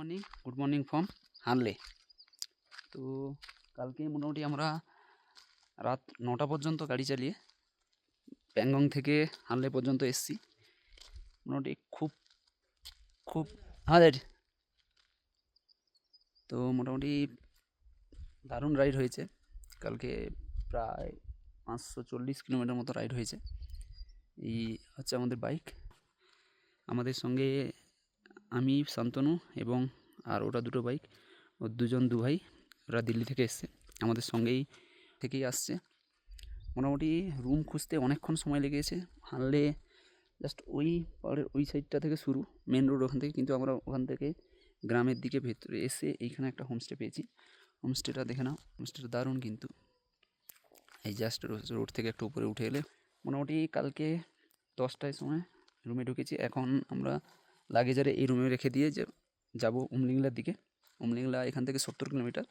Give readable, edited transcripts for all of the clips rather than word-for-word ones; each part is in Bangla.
গুড মর্নিং ফ্রম হানলে। তো কালকে মোটামুটি আমরা রাত 9টা পর্যন্ত গাড়ি চালিয়ে প্যাংগং থেকে হানলে পর্যন্ত এসেছি। মোটামুটি খুব খুব তো মোটামুটি দারুণ রাইড হয়েছে কালকে। প্রায় 540 কিলোমিটার মতো রাইড হয়েছে। এই হচ্ছে আমাদের বাইক, আমাদের সঙ্গে আমি, শান্তনু এবং আর ওরা দুটো বাইক, ও দু ভাই, ওরা দিল্লি থেকে এসছে, আমাদের সঙ্গেই থেকেই আসছে। মোটামুটি রুম খুঁজতে অনেকক্ষণ সময় লেগেছে। হানলে জাস্ট ওই পাহাড়ের ওই সাইডটা থেকে শুরু, মেন রোড ওখান থেকে, কিন্তু আমরা ওখান থেকে গ্রামের দিকে ভেতরে এসে এইখানে একটা হোমস্টে পেয়েছি। হোমস্টেটা দেখে নাও, হোমস্টেটা দারুণ। কিন্তু এই জাস্ট রোড থেকে একটু উপরে উঠে এলে মোটামুটি কালকে 10টার সময় রুমে ঢুকেছি। এখন আমরা লাগেজারে এই রুমে রেখে দিয়ে যাব উমলিংলার দিকে। উমলিংলা এখান থেকে 70 কিলোমিটার।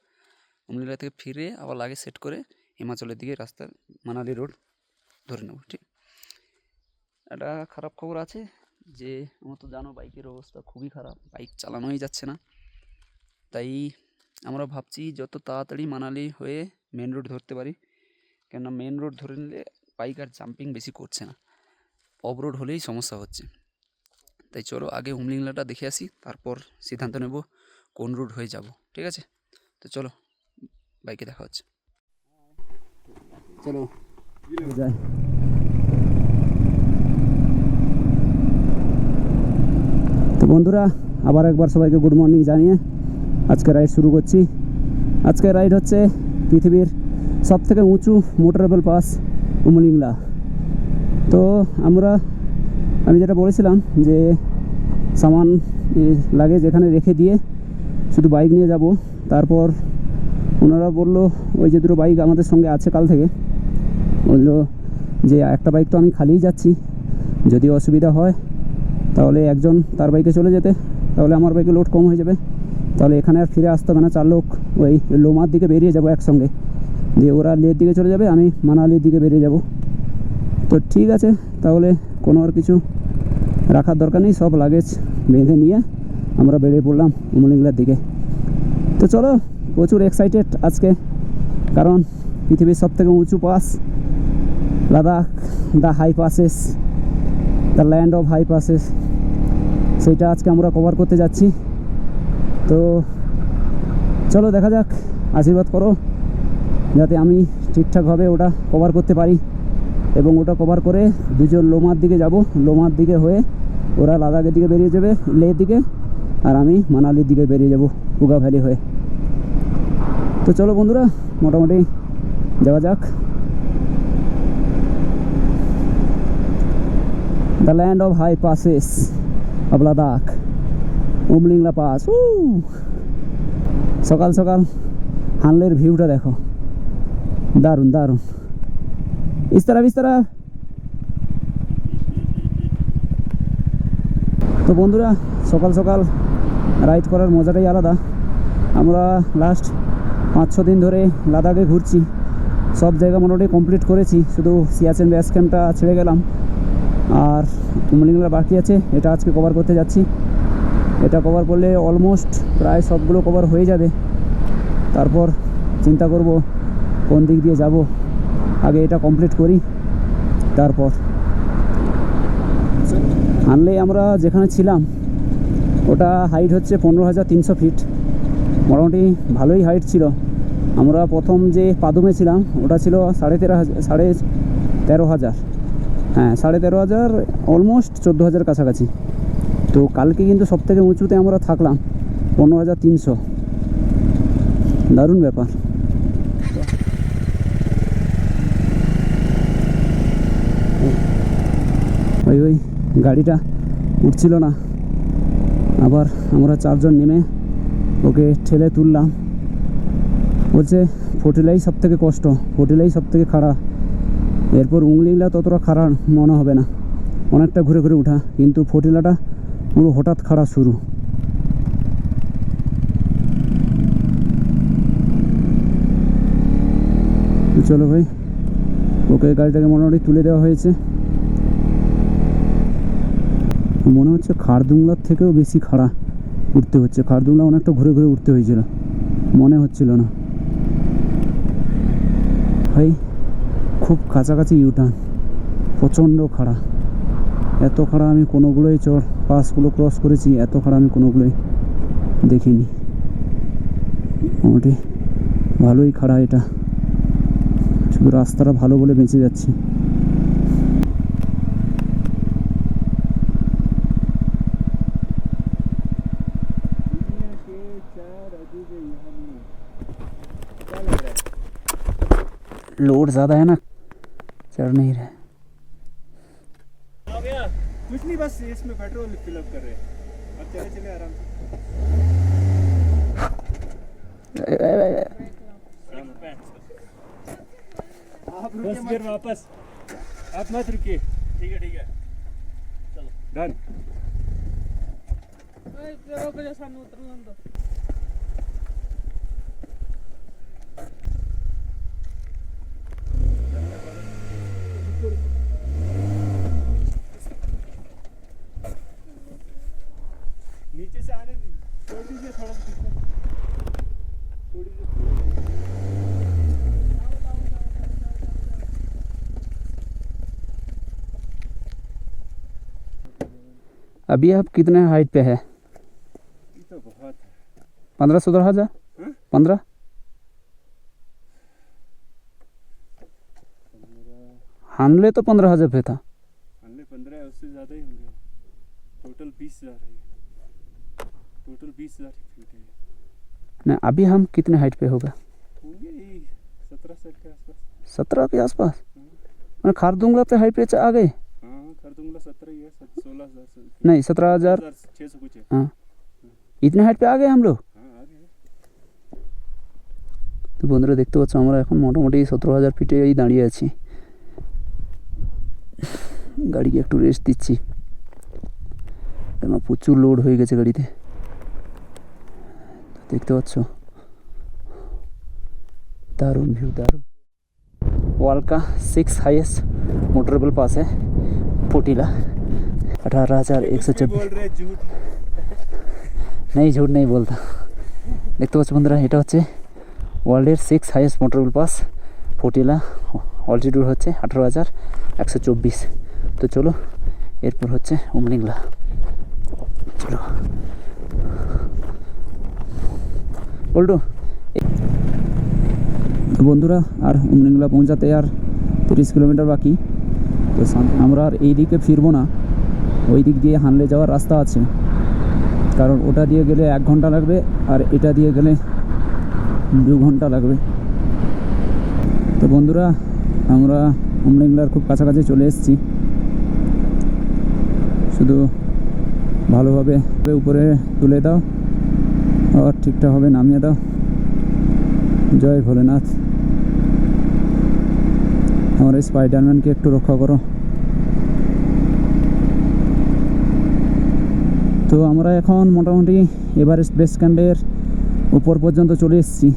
উমলিংলা থেকে ফিরে আবার লাগেজ সেট করে হিমাচলের দিকে রাস্তা মানালি রোড ধরে নেব। ঠিক, একটা খারাপ খবর আছে যে আমার তো জানো বাইকের অবস্থা খুবই খারাপ, বাইক চালানোই যাচ্ছে না। তাই আমরা ভাবছি যত তাড়াতাড়ি মানালি হয়ে মেন রোড ধরতে পারি, কেননা মেন রোড ধরে নিলে বাইক আর জাম্পিং বেশি করছে না, অফ রোড হলেই সমস্যা হচ্ছে। তাই চলো আগে উমলিংলাটা দেখে আসি, তারপর সিদ্ধান্ত নেব কোন রুট হয়ে যাব। ঠিক আছে, তো চলো বাইকে দেখা হচ্ছে। চলো যাই। তো বন্ধুরা, আবার একবার সবাইকে গুড মর্নিং জানিয়ে আজকে রাইড শুরু করছি। আজকে রাইড হচ্ছে পৃথিবীর সবথেকে উঁচু মোটরেবল পাস উমলিংলা। তো আমি যেটা বলেছিলাম যে সামান লাগে যেখানে রেখে দিয়ে শুধু বাইক নিয়ে যাব। তারপর ওনারা বললো, ওই যে দুটো বাইক আমাদের সঙ্গে আছে কাল থেকে, বললো যে একটা বাইক তো আমি খালিই যাচ্ছি, যদি অসুবিধা হয় তাহলে একজন তার বাইকে চলে যেতে, তাহলে আমার বাইকে লোড কম হয়ে যাবে, তাহলে এখানে আর ফিরে আসতে হবে না। 4 লোক ওই লোমার দিকে বেরিয়ে যাব একসঙ্গে, দিয়ে ওরা লের দিকে চলে যাবে, আমি মানালির দিকে বেরিয়ে যাব। তো ঠিক আছে, তাহলে কোনো আর কিছু রাখার দরকার নেই, সব লাগেজ বেঁধে নিয়ে আমরা বেরিয়ে পড়লাম উমলিংলার দিকে। তো চলো, প্রচুর এক্সাইটেড আজকে, কারণ পৃথিবীর সবথেকে উঁচু pass Ladakh, the high passes, the land of high passes, সেইটা আজকে আমরা কভার করতে যাচ্ছি। তো চলো দেখা যাক, আশীর্বাদ করো যাতে আমি ঠিকঠাকভাবে ওটা কভার করতে পারি, এবং ওটা কভার করে দুজন লোমার দিকে যাব। লোমার দিকে হয়ে ওরা লাদাখের দিকে বেরিয়ে যাবে, লের দিকে, আর আমি মানালির দিকে বেরিয়ে যাব কুগা ভ্যালি হয়ে। তো চলো বন্ধুরা, মোটামুটি যাওয়া যাক। The land of high passes of Ladakh, Umlingla pass. সকাল সকাল হানলের ভিউটা দেখো, দারুণ দারুণ। বিস্তারা। তো বন্ধুরা, সকাল সকাল রাইড করার মজাটাই আলাদা। আমরা লাস্ট 5-6 দিন ধরে লাদাখে ঘুরছি, সব জায়গা মোটামুটি কমপ্লিট করেছি, শুধু সিয়াচেন বেস ক্যাম্পটা ছেড়ে গেলাম, আর উমলিংলা বাকি আছে, এটা আজকে কভার করতে যাচ্ছি। এটা কভার করলে অলমোস্ট প্রায় সবগুলো কভার হয়ে যাবে। তারপর চিন্তা করব কোন দিক দিয়ে যাব, আগে এটা কমপ্লিট করি। তারপর আনলে আমরা যেখানে ছিলাম ওটা হাইট হচ্ছে 15,300 ফিট, মোটামুটি ভালোই হাইট ছিল। আমরা প্রথম যে পাদুমে ছিলাম ওটা ছিল 13,500, হ্যাঁ 13,500, অলমোস্ট 14,000 কাছাকাছি। তো কালকে কিন্তু সবথেকে উঁচুতে আমরা থাকলাম 15,300, দারুণ ব্যাপার। ওই গাড়িটা উঠছিল না, আবার আমরা 4 জন নেমে ওকে ঠেলে তুললাম। বলছে ফটিলাই সব থেকে কষ্ট, ফটিলাই সব থেকে খাড়া, এরপর উমলিংলা ততটা খাড়া মনে হবে না, অনেকটা ঘুরে ঘুরে উঠা, কিন্তু ফটিলাটা পুরো হঠাৎ খাড়া শুরু। চলো ভাই, ওকে গাড়িটাকে মোটামুটি তুলে দেওয়া হয়েছে। মনে হচ্ছে খারদুংলার থেকেও বেশি খাড়া, উঠতে হচ্ছে। খারদুংলা অনেকটা ঘুরে ঘুরে উঠতে হয়েছিল, মনে হচ্ছিল না ভাই। খুব কাছাকাছি ইউটার্ন, প্রচণ্ড খাড়া। এত খাড়া আমি কোনোগুলোই পাসগুলো ক্রস করেছি, এত খাড়া আমি কোনোগুলোই দেখিনি। মোটামুটি ভালোই খাড়া এটা, শুধু রাস্তাটা ভালো বলে বেঁচে যাচ্ছি। लोड ज़्यादा है ना, चढ़ नहीं रहे। कुछ नहीं, बस इसमें पेट्रोल फिलअप कर रहे हैं। अब चले चले आराम से। आप रुकिए फिर वापस, आप मत रुकिए। ठीक है चलो डन। नीचे से आने छोड़ दीजिए, थोड़ा सा छोड़ दीजिए। अभी आप कितने हाइट पे है? ये तो बहुत है। 15-17 हज़ार। 15 हानले तो 15 हज़ार पे था। हानले 15 है, उससे ज़्यादा ही होंगे। टोटल 20,000 है, टोटल 20,000 फीट है। नहीं, अभी हम कितने हाइट पे होगा? होंगे यही 17 सेट के आसपास। 17 के आसपास। मैं खारदुंगला पे हाइट पे आ गए। हाँ खारदुंगला 17 ही है, 16,000 नहीं 17,600 कुछ है। हाँ, इतने हाइट पे आ गए हम लोग। हाँ आ गए। তো বন্ধুরা দেখতে পাচ্ছ আমরা এখন মোটামুটি 17,000 ফিটেই দাঁড়িয়ে আছি। গাড়িকে একটু রেস্ট দিচ্ছি, কেন প্রচুর লোড হয়ে গেছে গাড়িতে। দেখতে পাচ্ছ दारुण व्यू, दारुण। वर्ल्ड का 6 हाईएस्ट मोटरेबल पास है पोटीला, 18,124। नहीं झूठ नहीं बोलता। দেখতে পাচ্ছ বন্ধুরা, এটা হচ্ছে ওয়ার্ল্ডের 6 হাইয়েস্ট মোটরেবল পাস পোটিলা। অল্টিটিউড হচ্ছে 18,124। তো চলো এরপর হচ্ছে উমলিংলা, চলো উল্টো। তো বন্ধুরা আর উমলিংলা পৌঁছাতে আর 30 কিলোমিটার বাকি। তো আমরা আর এই দিকে ফিরবো না, ওই দিক দিয়ে হানলে যাওয়ার রাস্তা আছে, কারণ ওটা দিয়ে গেলে 1 ঘন্টা লাগবে আর এটা দিয়ে গেলে 2 ঘন্টা লাগবে। তো বন্ধুরা আমরা উমলিংলার খুব কাছাকাছি চলে এসেছি। শুধু ভালোভাবে উপরে তুলে দাও আর ঠিকঠাকভাবে নামিয়ে দাও। জয় ভোলেনাথ। আমার এই স্পাইডারম্যানকে একটু রক্ষা করো। তো আমরা এখন মোটামুটি এভারেস্ট বেস ক্যাম্পের উপর পর্যন্ত চলে এসেছি।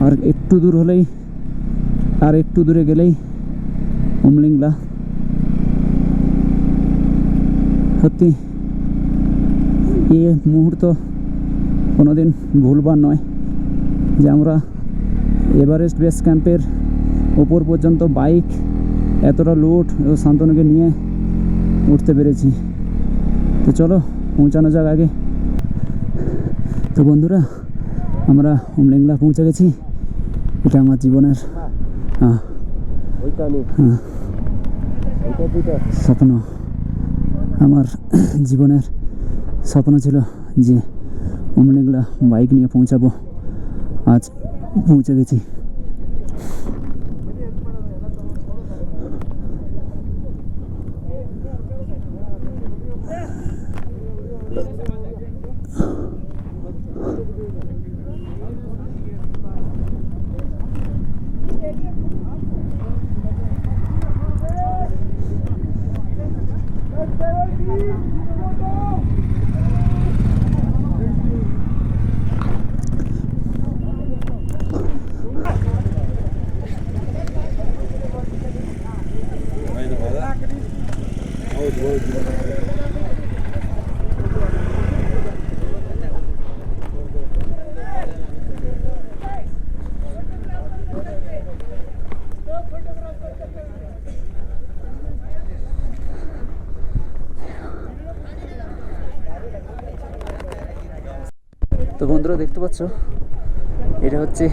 আর একটু দূর হলেই, আর একটু দূরে গেলেই উমলিংলা। সত্যি এই মুহূর্ত কোনোদিন ভুলবার নয় যে আমরা এভারেস্ট বেস ক্যাম্পের ওপর পর্যন্ত বাইক এতটা লোড ও শান্তনুকে নিয়ে উঠতে পেরেছি। তো চলো পৌঁছানো যাক আগে। তো বন্ধুরা আমরা উমলিংলা পৌঁছে গেছি। এটা আমার জীবনের স্বপ্ন। আমার জীবনের স্বপ্ন ছিল যে উমলিংলা বাইক নিয়ে পৌঁছাবো, আজ পৌঁছে গেছি। তো বন্ধুরা দেখতে পাচ্ছ এটা হচ্ছে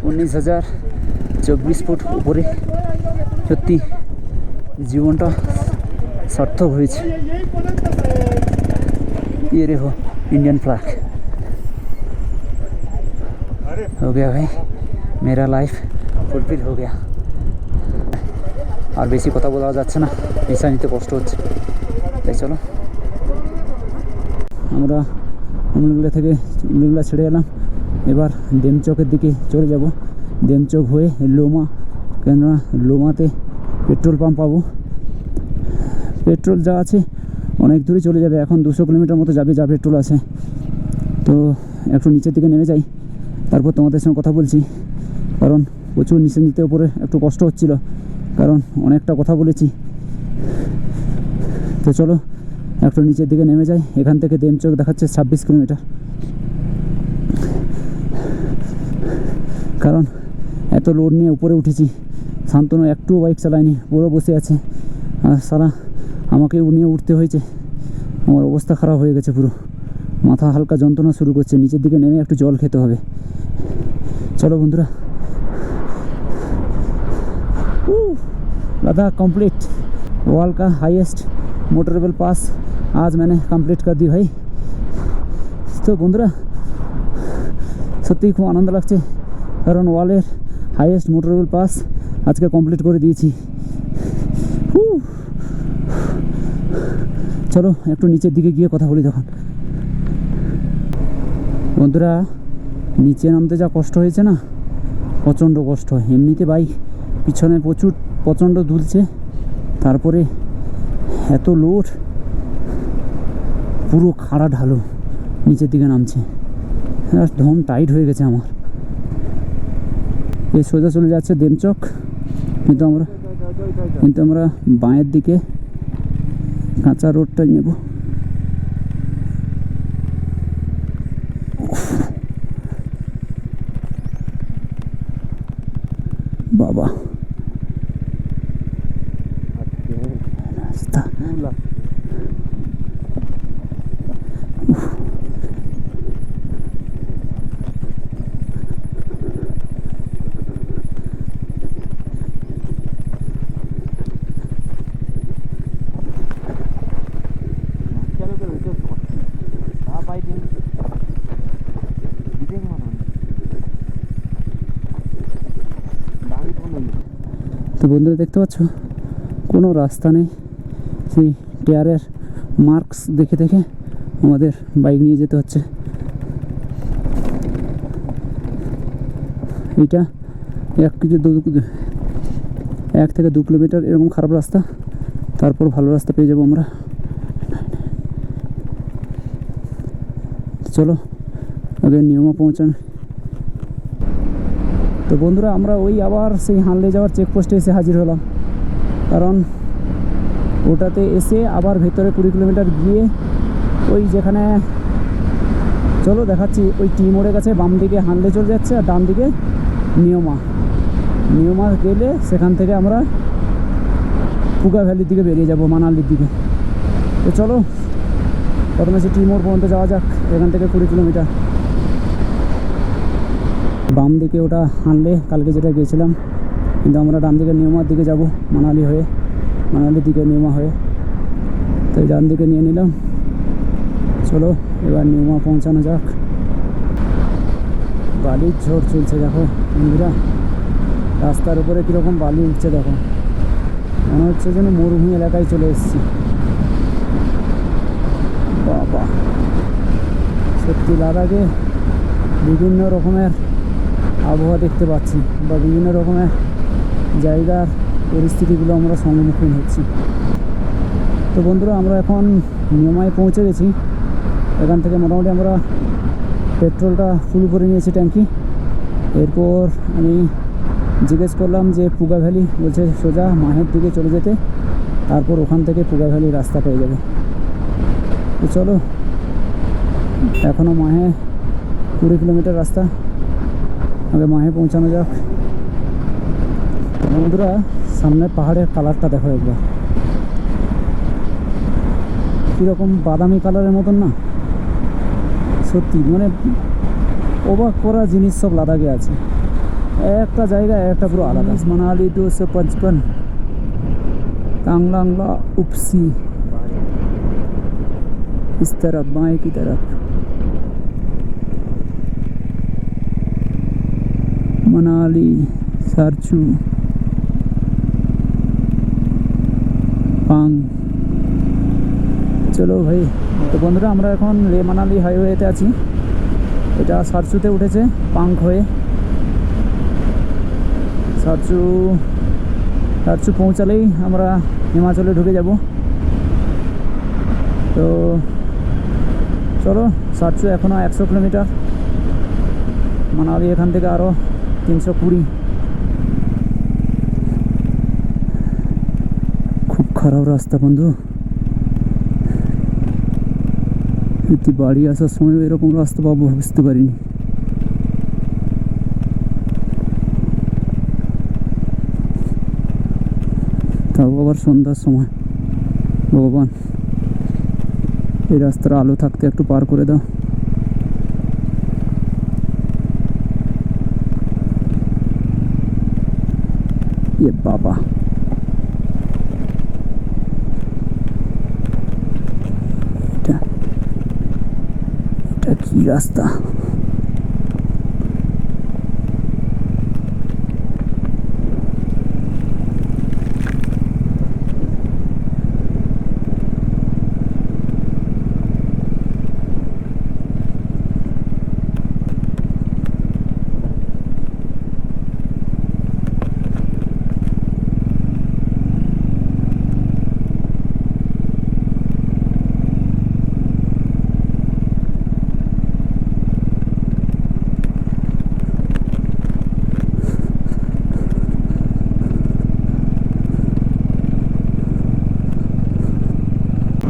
19,024 ফুট উপরে। সত্যি জীবনটা সার্থক হয়েছে। ये देखो इंडियन फ्लैग हो गया भाई, मेरा लाइफ ফুলফিল हो गया। আর বেশি কথা বলা যাচ্ছে না, পেশা নিতে কষ্ট হচ্ছে, তাই চলো আমরা উমলিগুলা থেকে উমলিগুলা ছেড়ে এলাম। এবার ডেমচকের দিকে চলে যাব। ডেমচক হয়ে লোমা, কেননা লোমাতে পেট্রোল পাম্প পাবো। পেট্রোল যা আছে অনেক দূরে চলে যাবে, এখন 200 কিলোমিটার মতো যাবে যা পেট্রোল আছে। তো একটু নিচের দিকে নেমে যাই, তারপর তোমাদের সঙ্গে কথা বলছি। কারণ প্রচুর নিচে নিতে উপরে একটু কষ্ট হচ্ছিল, কারণ অনেকটা কথা বলেছি। তো চলো একটু নিচের দিকে নেমে যাই। এখান থেকে ডেমচক দেখাচ্ছে 26 কিলোমিটার। কারণ এত লোড নিয়ে উপরে উঠেছি, শান্তনু একটু বাইক চালায়নি, পুরো বসে আছে। আর সারা আমাকে নিয়ে উঠতে হয়েছে। আমার অবস্থা খারাপ হয়ে গেছে, পুরো মাথা হালকা যন্ত্রণা শুরু করছে। নিচের দিকে নেমে একটু জল খেতে হবে। চলো বন্ধুরা, लद्दाख कंप्लीट। वर्ल्ड का हाईएस्ट मोटरेबल पास आज मैंने कंप्लीट कर दी भाई। তো বন্ধুরা সত্যিই খুব আনন্দ লাগছে, কারণ ওয়ার্ল্ডের হাইয়েস্ট মোটরেবল পাস আজকে কমপ্লিট করে দিয়েছি। চলো একটু নিচের দিকে গিয়ে কথা বলি তখন। বন্ধুরা নিচে নামতে যা কষ্ট হয়েছে না, প্রচণ্ড কষ্ট। এমনিতে বাইক পিছনে প্রচণ্ড দুলছে, তারপরে এত লোড, পুরো খাড়া ঢালু নিচের দিকে নামছে। দম টাইট হয়ে গেছে আমার। এই সোজা চলে যাচ্ছে ডেমচক, কিন্তু আমরা বাঁয়ের দিকে কাঁচা রোডটা নেব। বাবা রাস্তা তো বন্ধুরা দেখতে পাচ্ছ কোনো রাস্তা নেই। সেই টায়ারের মার্কস দেখে দেখে আমাদের বাইক নিয়ে যেতে হচ্ছে। এইটা 1 থেকে 2 কিলোমিটার এরকম খারাপ রাস্তা, তারপর ভালো রাস্তা পেয়ে যাবো আমরা। চলো আগে নিয়মা পৌঁছানো। তো বন্ধুরা আমরা ওই আবার সেই হানলে যাওয়ার চেকপোস্টে এসে হাজির হলাম। কারণ ওটাতে এসে আবার ভেতরে 20 কিলোমিটার গিয়ে ওই যেখানে, চলো দেখাচ্ছি, ওই টি মোড়ের কাছে বাম দিকে হানলে চলে যাচ্ছে, আর ডান দিকে নিয়মা গেলে সেখান থেকে আমরা পুগা ভ্যালির দিকে বেরিয়ে যাব, মানালির দিকে। তো চলো প্রথমে সে টি মোড় পর্যন্ত যাওয়া যাক, এখান থেকে 20 কিলোমিটার। বাম দিকে ওটা হানলে কালকে যেটা গিয়েছিলাম, কিন্তু আমরা ডান দিকে নিয়মার দিকে যাব, মানালির দিকে নিয়মা হয়ে। তো ডান দিকে নিয়ে নিলাম। চলো এবার নিয়মা পৌঁছানো যাক। বালির ঝড় চলছে দেখো বন্ধুরা, রাস্তার উপরে কীরকম বালি উঠছে দেখো, মনে হচ্ছে যেন মরুভূমি এলাকায় চলে এসেছি। বাবা সত্যি লাদাখে বিভিন্ন রকমের আবহাওয়া দেখতে পাচ্ছি, বা বিভিন্ন রকমের জায়গার পরিস্থিতিগুলো আমরা সম্মুখীন হচ্ছি। তো বন্ধুরা আমরা এখন নিয়মায় পৌঁছে গেছি। এখান থেকে মোটামুটি আমরা পেট্রোলটা ফুল করে নিয়েছি ট্যাঙ্কি। এরপর আমি জিজ্ঞেস করলাম যে পুগা ভ্যালি, বলছে সোজা মাহের দিকে চলে যেতে, তারপর ওখান থেকে পুগা ভ্যালি রাস্তা পেয়ে যাবে। তো চলো এখনও মাহে 20 কিলোমিটার রাস্তা, আগে মাহে পৌঁছানো যাক। বন্ধুরা সামনে পাহাড়ের কালারটা দেখো একবার, কীরকম বাদামি কালারের মতন না, সত্যি মানে অবাক করা জিনিস সব লাদাখে আছে, একটা জায়গা একটা পুরো আলাদা। মানালি 255, तांगलांगला उपसी, इस तरफ बाएं की तरफ मनाली, सारचू, পাং। চলো ভাই, তো বন্ধুরা আমরা এখন লে মানালি হাইওয়েতে আছি। এটা সারচুতে উঠেছে পাং হয়ে। সারচু পৌঁছালেই আমরা হিমাচলে ঢুকে যাব। তো চলো, সারচু এখনও 100 কিলোমিটার, মানালি এখান থেকে আরও 320। খুব খারাপ রাস্তা বন্ধু, যদি বাড়ি আসার সময় এরকম রাস্তা পাবো বুঝতে পারিনি। তাও আবার সন্ধ্যার সময়। ভগবান, এই রাস্তার আলো থাকতে একটু পার করে দাও। এ বাবা, এটা কি রাস্তা?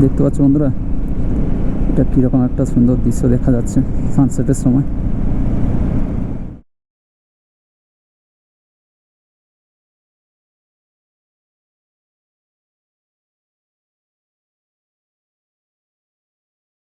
দেখতে পাচ্ছ বন্ধুরা, এটা কীরকম একটা সুন্দর দৃশ্য দেখা যাচ্ছে সানসেটের সময়।